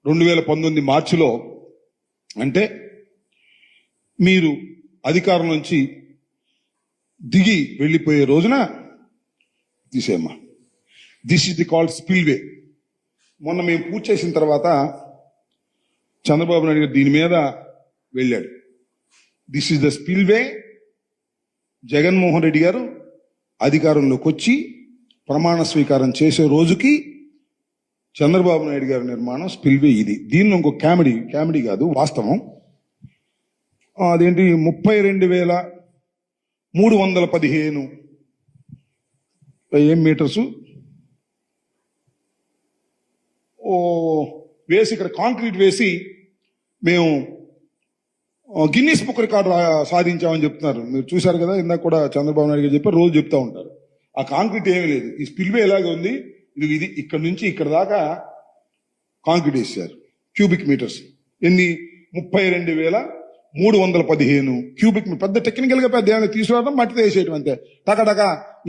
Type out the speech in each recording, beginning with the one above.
2019 మార్చిలో, అంటే మీరు అధికారం నుంచి దిగి వెళ్ళిపోయే రోజున తీసేమ్మా. This is the called spillway. మొన్న మేము పూర్తి చేసిన తర్వాత చంద్రబాబు నాయుడు గారు దీని మీద వెళ్ళాడు. This is the spillway. Jaganmohan Reddy గారు అధికారంలోకి వచ్చి ప్రమాణ స్వీకారం చేసే రోజుకి చంద్రబాబు నాయుడు గారి నిర్మాణం స్పిల్వే ఇది. దీనిలో ఇంకో కామెడీ కాదు, వాస్తవం. అదేంటి 32,315 ఏం మీటర్సు వేసి ఇక్కడ కాంక్రీట్ వేసి మేము గిన్నీస్ బుక్ రికార్డు సాధించామని చెప్తున్నారు. మీరు చూశారు కదా, ఇందాక కూడా చంద్రబాబు నాయుడు గారు చెప్పారు, రోజు చెప్తా ఉంటారు. ఆ కాంక్రీట్ ఏమీ లేదు. ఈ స్పిల్వే ఎలాగే ఉంది, ఇది ఇక్కడ నుంచి ఇక్కడ దాకా కాంక్రీట్ వేసారు. క్యూబిక్ మీటర్స్ ఎన్ని? 32,315 క్యూబిక్ మీటర్. పెద్ద టెక్నికల్ గా పెద్ద ఏమైనా తీసుకురావడం, మట్టితో వేసేయటం అంతే. టక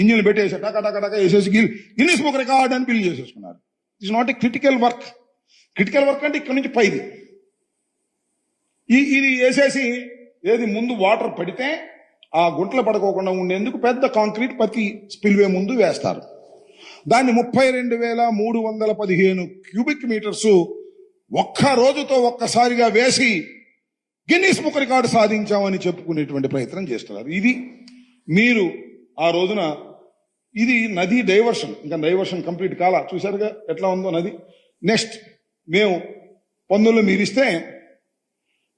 ఇంజిన్లు పెట్టేసి టక వేసేసి గిన్నీస్ బుక్ రికార్డ్ అని బిల్ చేసేసుకున్నారు. It's not a critical work. Critical work అంటే ఇక్కడ నుంచి పైది. ఇది వేసేసి ఏది ముందు వాటర్ పడితే ఆ గుంటలు పడుకోకుండా ఉండేందుకు పెద్ద కాంక్రీట్ ప్రతి స్పిల్వే ముందు వేస్తారు. దాన్ని 32,315 క్యూబిక్ మీటర్స్ ఒక్క రోజుతో ఒక్కసారిగా వేసి గిన్నీస్ బుక్ రికార్డు సాధించామని చెప్పుకునేటువంటి ప్రయత్నం చేస్తున్నారు. ఇది మీరు ఆ రోజున, ఇది నది డైవర్షన్, ఇంకా డైవర్షన్ కంప్లీట్ కాలా. చూశారుగా ఎట్లా ఉందో నది. నెక్స్ట్ మేము 19లో మీరిస్తే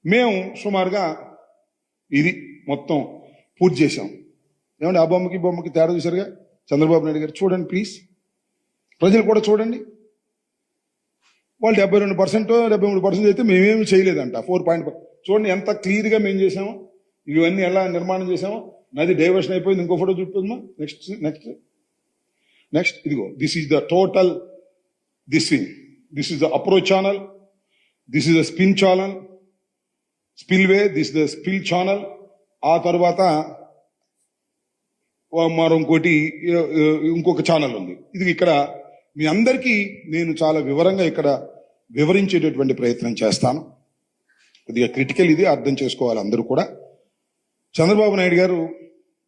మేము సుమారుగా ఇది మొత్తం పూర్తి చేశాం. ఏమంటే ఆ బొమ్మకి తేడా చూశారుగా. చంద్రబాబు నాయుడు గారు చూడండి ప్లీజ్, ప్రజలు కూడా చూడండి. వాళ్ళు 72%, 73% అయితే మేమేమి చేయలేదంట. 4. చూడండి ఎంత క్లియర్గా మేము చేసాము. ఇవన్నీ ఎలా నిర్మాణం చేసాము. నది డైవర్షన్ అయిపోయింది. ఇంకో ఫోటో చూపిమ్మా. నెక్స్ట్ ఇదిగో, this is the total this is the approach channel, this is the spin channel, spillway, this the spill channel. ఆ తర్వాత ఇంకొక ఛానల్ ఉంది. ఇది ఇక్కడ మీ అందరికీ నేను చాలా వివరంగా ఇక్కడ వివరించేటటువంటి ప్రయత్నం చేస్తాను. కొద్దిగా క్రిటికల్, ఇది అర్థం చేసుకోవాలి అందరూ కూడా. చంద్రబాబు నాయుడు గారు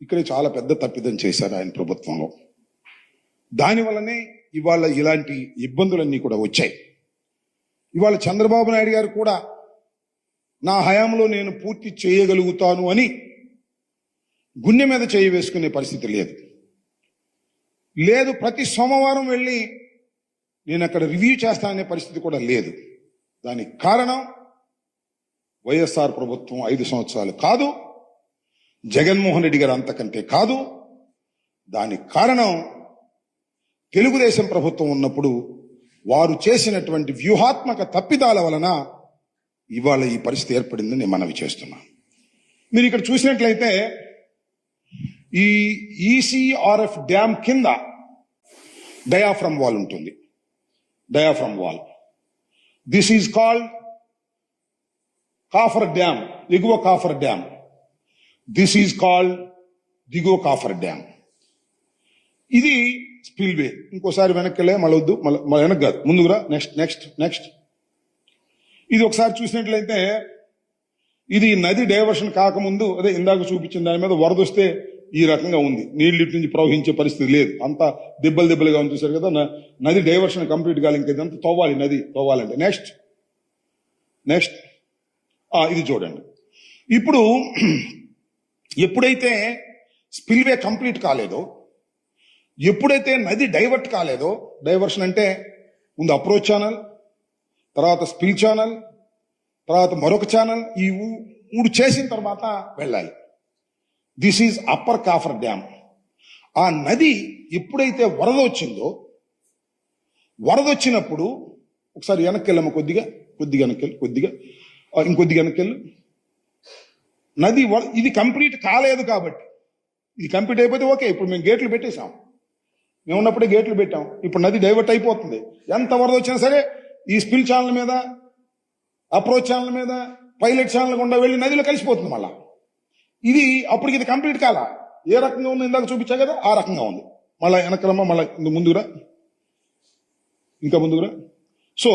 ఇక్కడే చాలా పెద్ద తప్పిదం చేశారు ఆయన ప్రభుత్వంలో. దానివల్లనే ఇవాళ ఇలాంటి ఇబ్బందులన్నీ కూడా వచ్చాయి. ఇవాళ చంద్రబాబు నాయుడు గారు కూడా నా హయాంలో నేను పూర్తి చేయగలుగుతాను అని గుండె మీద చేయి వేసుకునే పరిస్థితి లేదు. ప్రతి సోమవారం వెళ్ళి నేను అక్కడ రివ్యూ చేస్తాననే పరిస్థితి కూడా లేదు. దానికి కారణం వైఎస్ఆర్ ప్రభుత్వం 5 సంవత్సరాలు కాదు, జగన్మోహన్ రెడ్డి గారు అంతకంటే కాదు. దానికి కారణం తెలుగుదేశం ప్రభుత్వం ఉన్నప్పుడు వారు చేసినటువంటి వ్యూహాత్మక తప్పిదాల వలన ఇవాళ ఈ పరిస్థితి ఏర్పడిందని నేను మనవి చేస్తున్నాను. మీరు ఇక్కడ చూసినట్లయితే ఈ ఈసీఆర్ఎఫ్ డ్యామ్ కింద డయాఫ్రమ్ వాల్ ఉంటుంది. Diaphragm wall, this is called coffer dam, ఎగువ coffer dam. This is called దిగువ కాఫర్ డ్యామ్. ఇది స్పిల్వే. ఇంకోసారి వెనక్కి వెళ్ళే మళ్ళీ వద్దు, మళ్ళీ వెనక్కి కాదు, ముందుకురా. నెక్స్ట్ ఇది ఒకసారి చూసినట్లయితే ఇది నది డైవర్షన్ కాకముందు, అదే ఇందాక చూపించిన దాని మీద వరద వస్తే ఈ రకంగా ఉంది. నీళ్ళు ఇటు నుంచి ప్రవహించే పరిస్థితి లేదు, అంతా దెబ్బలుగా ఉంది. చూసారు కదా, నది డైవర్షన్ కంప్లీట్ కాలి. ఇంకా ఇదంతా తవ్వాలి, నది తవ్వాలంటే. నెక్స్ట్ ఇది చూడండి. ఇప్పుడు ఎప్పుడైతే స్పిల్వే కంప్లీట్ కాలేదో, ఎప్పుడైతే నది డైవర్ట్ కాలేదో, డైవర్షన్ అంటే ముందు అప్రోచ్ ఛానల్, తర్వాత స్పిల్ ఛానల్, తర్వాత మరొక ఛానల్, ఈ 3 చేసిన తర్వాత వెళ్ళాలి. This is upper coffer dam. ఆ నది ఎప్పుడైతే వరద వచ్చిందో, వరద వచ్చినప్పుడు ఒకసారి వెనక్కి వెళ్ళమ్మ, కొద్దిగా వెనక్కి ఇంకొద్దిగా వెనక్కి. నది ఇది కంప్లీట్ కాలేదు కాబట్టి, ఇది కంప్లీట్ అయిపోతే ఓకే. ఇప్పుడు మేము గేట్లు పెట్టేశాం, మేము ఉన్నప్పుడే గేట్లు పెట్టాం. ఇప్పుడు నది డైవర్ట్ అయిపోతుంది. ఎంత వరద వచ్చినా సరే ఈ స్పిల్ ఛానల్ మీద, అప్రోచ్ ఛానల్ మీద, పైలట్ ఛానల్ గుండా వెళ్ళి నదిలో కలిసిపోతుంది మళ్ళా. ఇది అప్పటికి ఇది కంప్లీట్ కాల. ఏ రకంగా ఉంది ఇందాక చూపించా కదా, ఆ రకంగా ఉంది. మళ్ళీ వెనక్రమ్మ, మళ్ళీ ముందుకురా, ఇంకా ముందుకురా. సో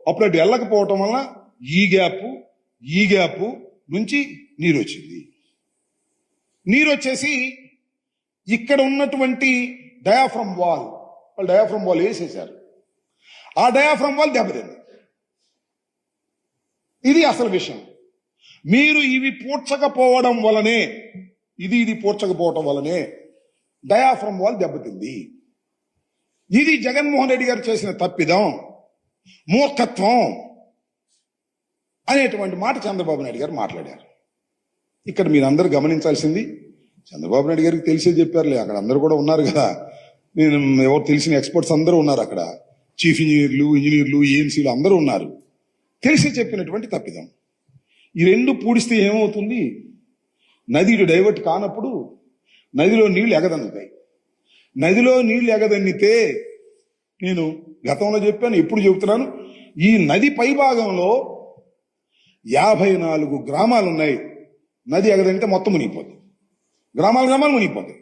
అప్పుడు అటు వెళ్ళకపోవటం వల్ల ఈ గ్యాప్ నుంచి నీరు వచ్చింది. నీరు వచ్చేసి ఇక్కడ ఉన్నటువంటి డయాఫ్రమ్ వాల్, వాళ్ళు డయాఫ్రమ్ వాల్ వేసేశారు. ఆ డయాఫ్రమ్ వాల్ దెబ్బతింది. ఇది అసలు విషయం. మీరు ఇవి పూడ్చకపోవడం వలనే, ఇది పూడ్చకపోవడం వలనే డయాఫ్రమ్ వాల్ దెబ్బతింది. ఇది జగన్మోహన్ రెడ్డి గారు చేసిన తప్పిదం, మూర్ఖత్వం అనేటువంటి మాట చంద్రబాబు నాయుడు గారు మాట్లాడారు. ఇక్కడ మీరందరూ గమనించాల్సింది, చంద్రబాబు నాయుడు గారికి తెలిసే చెప్పారులే, అక్కడ అందరూ కూడా ఉన్నారు కదా, నేను ఎవరు తెలిసిన ఎక్స్పర్ట్స్ అందరూ ఉన్నారు అక్కడ, చీఫ్ ఇంజనీర్లు ఏఎన్సీలు అందరూ ఉన్నారు. తెలిసి చెప్పినటువంటి తప్పిదం. ఈ రెండు పూడిస్తే ఏమవుతుంది? నది డైవర్ట్ కానప్పుడు నదిలో నీళ్లు ఎగదన్నుతాయి. నదిలో నీళ్లు ఎగదన్నితే, నేను గతంలో చెప్పాను, ఎప్పుడు చెబుతున్నాను, ఈ నది పైభాగంలో 54 గ్రామాలు ఉన్నాయి. నది ఎగదంటే మొత్తం మునిగిపోతాయి. గ్రామాలు మునిగిపోతాయి.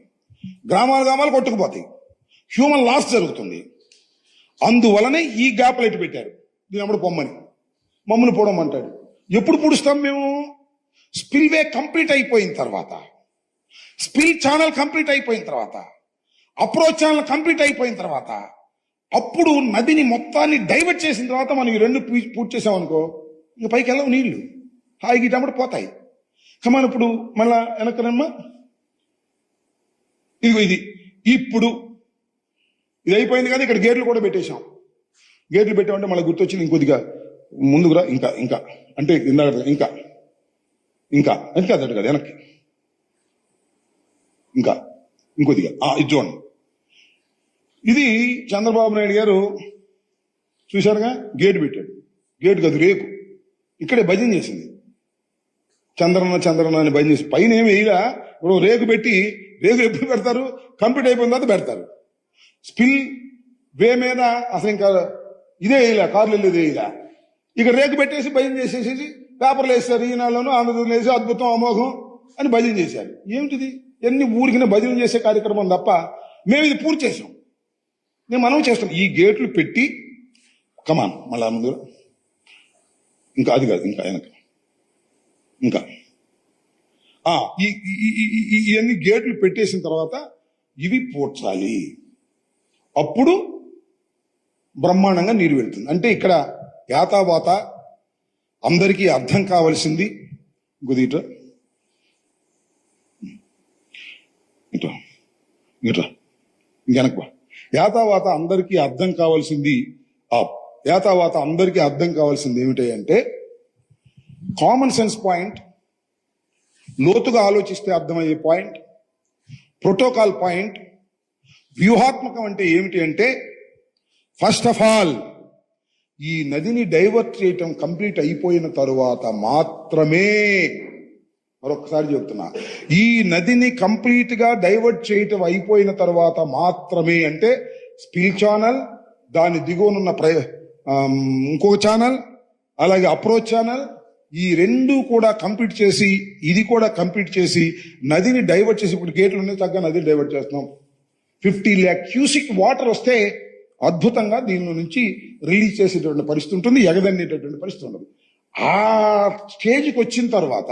గ్రామాలు కొట్టుకుపోతాయి. హ్యూమన్ లాస్ జరుగుతుంది. అందువలనే ఈ గ్యాప్ లైట్ పెట్టారు. దీని అప్పుడు పొమ్మని మమ్మల్ని పోవడమంటాడు. ఎప్పుడు పుడుస్తాం మేము? స్పిల్వే కంప్లీట్ అయిపోయిన తర్వాత, స్పిల్ ఛానల్ కంప్లీట్ అయిపోయిన తర్వాత, అప్రోచ్ ఛానల్ కంప్లీట్ అయిపోయిన తర్వాత, అప్పుడు నదిని మొత్తాన్ని డైవర్ట్ చేసిన తర్వాత మనం ఈ రెండు పూర్తి చేసామనుకో, ఇంక పైకి వెళ్ళవు నీళ్లు, హాయిగా ఇటప్పుడు పోతాయి. కమాన్ ఇప్పుడు మళ్ళా వెనక్కనమ్మా, ఇది ఇప్పుడు ఇది అయిపోయింది కదా, ఇక్కడ గేట్లు కూడా పెట్టేశాం. గేట్లు పెట్టామంటే మళ్ళీ గుర్తొచ్చింది, ఇంకొద్దిగా ముందుకురా, ఇంకా అంటే ఇంకా అదట కదా వెనక్కి, ఇంకొద్దిగా ఇది చూడండి. ఇది చంద్రబాబు నాయుడు గారు చూశారుగా, గేటు పెట్టాడు. గేటు కాదు, రేకు. ఇక్కడే భజన చేసింది, చంద్రన్న అని భజన చేసి. పైన ఏమి వేయగా ఇప్పుడు రేకు పెట్టి, రేకు ఎప్పుడు పెడతారు? కంప్లీట్ అయిపోయిన తర్వాత పెడతారు. స్పిల్ వే మీద అసలు ఇంకా ఇదే వేయలే, కార్లు వెళ్ళేది వేయలే. ఇక రేకు పెట్టేసి భజన చేసేసి పేపర్లు వేస్తారు, ఈనాడులోనూ ఆంధ్రప్రదేశ్ వేసి అద్భుతం అమోఘం అని భజన చేశారు. ఏమిటిది? ఎన్ని ఊరికిన భజన చేసే కార్యక్రమం తప్ప మేము ఇది పూర్తి చేసాం. మనం చేస్తాం. ఈ గేట్లు పెట్టి కమాన్ మళ్ళా ముందు ఇంకా అది కాదు, ఇంకా వెనక ఇవన్నీ గేట్లు పెట్టేసిన తర్వాత ఇవి పూడ్చాలి. అప్పుడు బ్రహ్మాండంగా నీరు వెళ్తుంది. అంటే ఇక్కడ యాతావాత అందరికీ అర్థం కావలసింది, ఇంకొద్దిట ఇంకెనక యాతావాత అందరికీ అర్థం కావాల్సింది ఏమిటి అంటే, కామన్ సెన్స్ పాయింట్, లోతుగా ఆలోచిస్తే అర్థమయ్యే పాయింట్, ప్రోటోకాల్ పాయింట్, వ్యూహాత్మకం అంటే ఏమిటి అంటే, ఫస్ట్ ఆఫ్ ఆల్ ఈ నదిని డైవర్ట్ చేయటం కంప్లీట్ అయిపోయిన తరువాత మాత్రమే, మరొకసారి చెప్తున్నా, ఈ నదిని కంప్లీట్ గా డైవర్ట్ చేయటం అయిపోయిన తర్వాత మాత్రమే, అంటే స్పిల్ ఛానల్, దాని దిగువనున్న ఇంకొక ఛానల్, అలాగే అప్రోచ్ ఛానల్, ఈ రెండు కూడా కంప్లీట్ చేసి, ఇది కూడా కంప్లీట్ చేసి నదిని డైవర్ట్ చేసి, ఇప్పుడు గేట్లు ఉన్నాయి చక్కగా నదిని డైవర్ట్ చేస్తున్నాం. 50 lakh క్యూసిక్ వాటర్ వస్తే అద్భుతంగా దీని నుంచి రిలీజ్ చేసేటువంటి పరిస్థితి ఉంటుంది, ఎగదన్నేటటువంటి పరిస్థితి ఉండదు. ఆ స్టేజ్కి వచ్చిన తర్వాత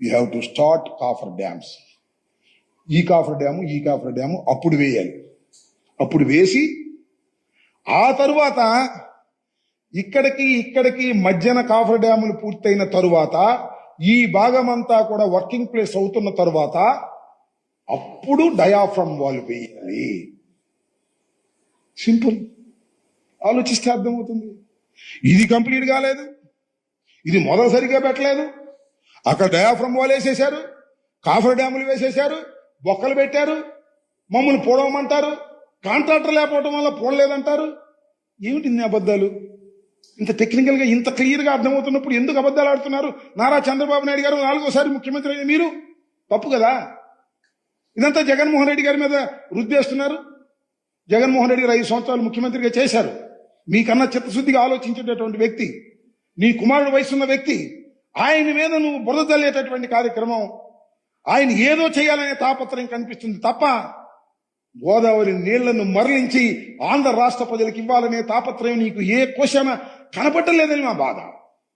you have to start coffer dams. ఈ కాఫర్ డ్యాము అప్పుడు వేయాలి. అప్పుడు వేసి ఆ తరువాత ఇక్కడికి మధ్యన కాఫర్ డ్యాములు పూర్తయిన తరువాత, ఈ భాగమంతా కూడా వర్కింగ్ ప్లేస్ అవుతున్న తరువాత అప్పుడు డయాఫ్రమ్ వాల్ వేయాలి. సింపుల్. ఆలోచిస్తే అర్థమవుతుంది. ఇది కంప్లీట్ కాలేదు, ఇది మొదలు సరిగా పెట్టలేదు. అక్కడ డయాఫ్రమ్ వాల్ వేసేశారు, కాఫర్ డ్యాములు వేసేశారు, బొక్కలు పెట్టారు, మమ్మల్ని పోవడమంటారు, కాంట్రాక్టర్ లేకపోవడం వల్ల పోడలేదంటారు. ఏమిటి ఇన్ని అబద్ధాలు? ఇంత టెక్నికల్ గా ఇంత క్లియర్ గా అర్థమవుతున్నప్పుడు ఎందుకు అబద్ధాలు ఆడుతున్నారు? నారా చంద్రబాబు నాయుడు గారు 4వ ముఖ్యమంత్రి అయిన మీరు, తప్పు కదా. ఇదంతా జగన్మోహన్ రెడ్డి గారి మీద రుద్దేస్తున్నారు. జగన్మోహన్ రెడ్డి గారు 5 సంవత్సరాలు ముఖ్యమంత్రిగా చేశారు. మీకన్నా చిత్తశుద్ధిగా ఆలోచించేటటువంటి వ్యక్తి, నీ కుమారుడు వయసున్న వ్యక్తి, ఆయన మీద నువ్వు బురద జల్లేటటువంటి కార్యక్రమం, ఆయన ఏదో చేయాలనే తాపత్రయం కనిపిస్తుంది తప్ప గోదావరి నీళ్లను మరలించి ఆంధ్ర రాష్ట్ర ప్రజలకు ఇవ్వాలనే తాపత్రయం నీకు ఏ క్వశ్చన్ కనపట్టలేదని మా బాధ.